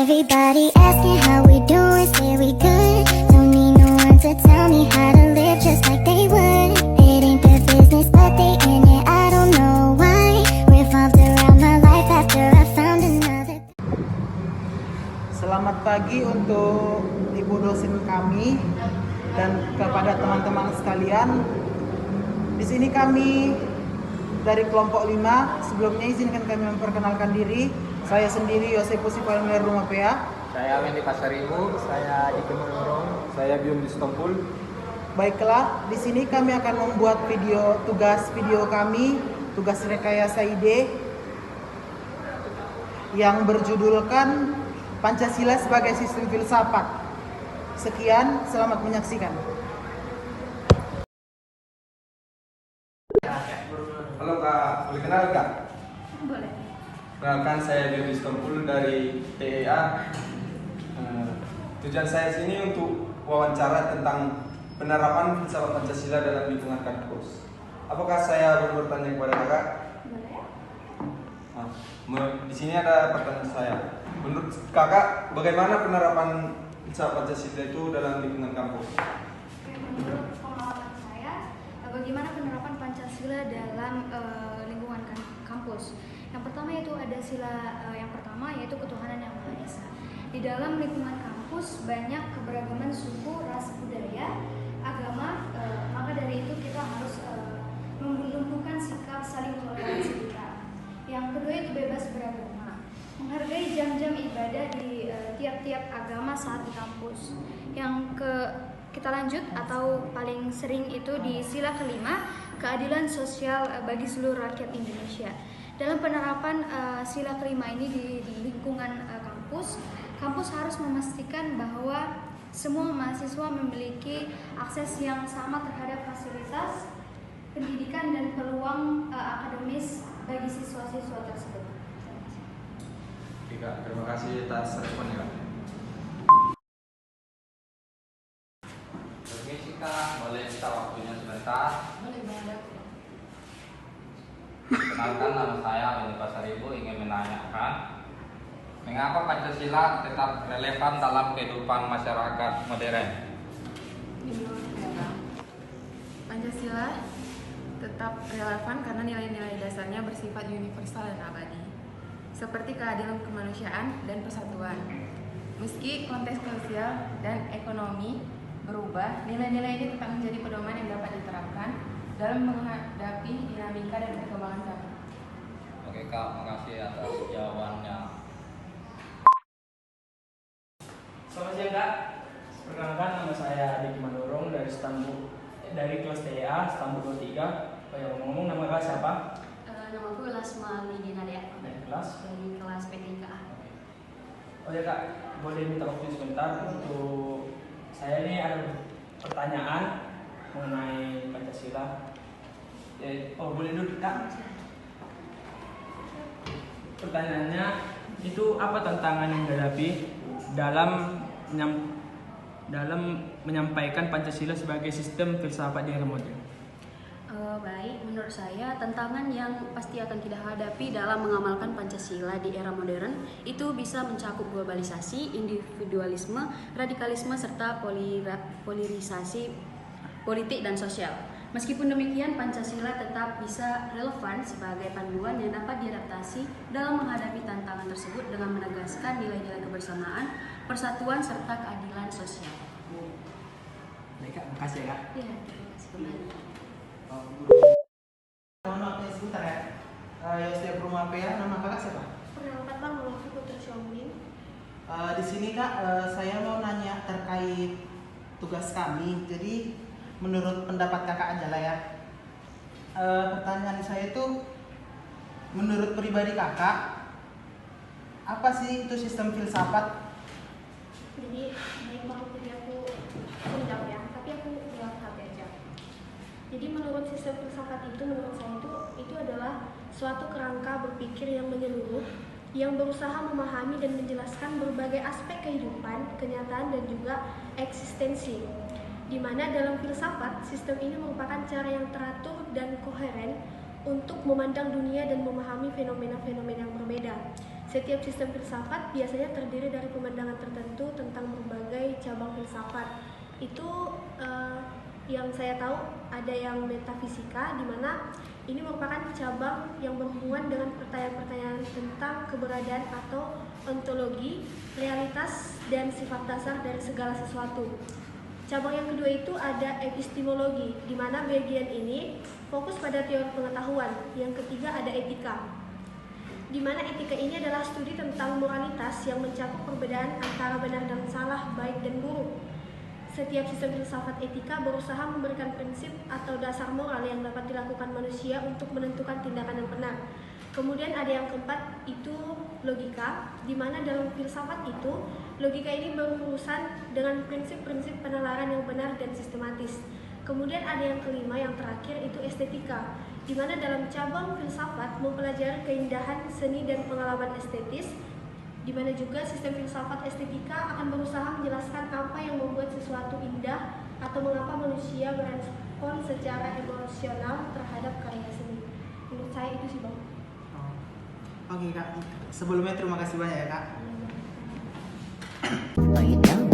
Everybody asking how we doing, say we good. Don't need no one to tell me how to live just like they would. It ain't their business, but they in it, I don't know why. Revolved around my life after I found another. Selamat pagi untuk ibu dosen kami dan kepada teman-teman sekalian. Di sini kami dari kelompok 5. Sebelumnya izinkan kami memperkenalkan diri. Saya sendiri Yosepus Ipalmer Rumah PA. Saya Wendy Pasaribu. Saya Diki Murung. Saya Bium Distompul. Baiklah, di sini kami akan membuat tugas video kami, tugas rekayasa ide yang berjudulkan Pancasila sebagai Sistem Filsafat. Sekian, selamat menyaksikan. Halo Kak, boleh kenal Kak? Boleh. Kenalkan, saya Bium Distompul dari TEA. Tujuan saya sini untuk wawancara tentang penerapan filsafat Pancasila dalam lingkungan kampus. Apakah saya boleh bertanya kepada Kakak? Boleh. Di sini ada pertanyaan saya. Menurut Kakak, bagaimana penerapan filsafat Pancasila itu dalam lingkungan kampus? Menurut pengalaman saya, bagaimana penerapan Pancasila dalam lingkungan kampus? Yang pertama yaitu ada sila yang pertama yaitu ketuhanan yang Maha Esa. Di dalam lingkungan kampus banyak keberagaman suku, ras, budaya, agama. Maka dari itu kita harus menumbuhkan sikap saling toleransi kita. Yang kedua itu bebas beragama, menghargai jam-jam ibadah di tiap-tiap agama saat di kampus. Kita lanjut atau paling sering itu di sila kelima, keadilan sosial bagi seluruh rakyat Indonesia. Dalam penerapan sila kelima ini di lingkungan kampus harus memastikan bahwa semua mahasiswa memiliki akses yang sama terhadap fasilitas pendidikan dan peluang akademis bagi siswa-siswa tersebut. Oke Kak, terima kasih atas responnya Kak. Permisi Kak, boleh minta waktunya sebentar? Boleh banget. Kenalkan, nama saya Wendy Pasaribu, ingin menanyakan mengapa Pancasila tetap relevan dalam kehidupan masyarakat modern? Pancasila tetap relevan karena nilai-nilai dasarnya bersifat universal dan abadi, seperti keadilan kemanusiaan dan persatuan. Meski konteks sosial dan ekonomi berubah, nilai-nilai ini tetap menjadi pedoman yang dapat diterapkan dalam menghadapi dinamika dan perkembangan zaman. Oke Kak, makasih atas jawabannya. Selamat siang Kak, perkenalkan nama saya Diki Murung dari kelas TEA Stambul 23. Ngomong nama Kak siapa? Namaku Lasma Lidinadia Dari kelas? dari kelas P3A. Oh ya Kak, boleh minta waktu sebentar untuk saya ini ada pertanyaan mengenai Pancasila. Boleh dulu Kak? Pertanyaannya itu apa tantangan yang dihadapi dalam menyampaikan Pancasila sebagai sistem filsafat di era modern? Baik, menurut saya tantangan yang pasti akan kita hadapi dalam mengamalkan Pancasila di era modern itu bisa mencakup globalisasi, individualisme, radikalisme, serta polarisasi politik dan sosial. Meskipun demikian, Pancasila tetap bisa relevan sebagai panduan yang dapat diadaptasi dalam menghadapi tantangan tersebut dengan menegaskan nilai-nilai kebersamaan, persatuan, serta keadilan sosial. Baik Kak, makasih ya Kak. Ya, terima kasih kembali. Mohon maaf sebentar ya. Yosep Rumah PA, nama kakak siapa? Perkenalkan, nama aku Putri Syomrin. Di sini Kak, saya mau nanya terkait tugas kami. Jadi menurut pendapat kakak aja lah ya. Pertanyaan saya itu, menurut pribadi kakak, apa sih itu sistem filsafat? Jadi baik banget, jadi aku menjawab ya, tapi aku jawab satu aja. Jadi menurut sistem filsafat itu, menurut saya itu adalah suatu kerangka berpikir yang menyeluruh, yang berusaha memahami dan menjelaskan berbagai aspek kehidupan, kenyataan dan juga eksistensi. Di mana dalam filsafat, sistem ini merupakan cara yang teratur dan koheren untuk memandang dunia dan memahami fenomena-fenomena yang berbeda. Setiap sistem filsafat biasanya terdiri dari pemandangan tertentu tentang berbagai cabang filsafat. Itu yang saya tahu ada yang metafisika, di mana ini merupakan cabang yang berhubungan dengan pertanyaan-pertanyaan tentang keberadaan atau ontologi, realitas, dan sifat dasar dari segala sesuatu. Cabang yang kedua itu ada epistemologi, di mana bagian ini fokus pada teori pengetahuan. Yang ketiga ada etika, di mana etika ini adalah studi tentang moralitas yang mencakup perbedaan antara benar dan salah, baik dan buruk. Setiap sistem filsafat etika berusaha memberikan prinsip atau dasar moral yang dapat dilakukan manusia untuk menentukan tindakan yang benar. Kemudian ada yang keempat, itu logika, di mana dalam filsafat itu, logika ini berurusan dengan prinsip-prinsip penalaran yang benar dan sistematis. Kemudian ada yang kelima, yang terakhir, itu estetika, di mana dalam cabang filsafat mempelajari keindahan, seni, dan pengalaman estetis, di mana juga sistem filsafat estetika akan berusaha menjelaskan apa yang membuat sesuatu indah atau mengapa manusia merespon secara emosional terhadap karya seni. Menurut saya itu sih, Bang. Oke Kak, sebelumnya terima kasih banyak ya Kak. Are you down?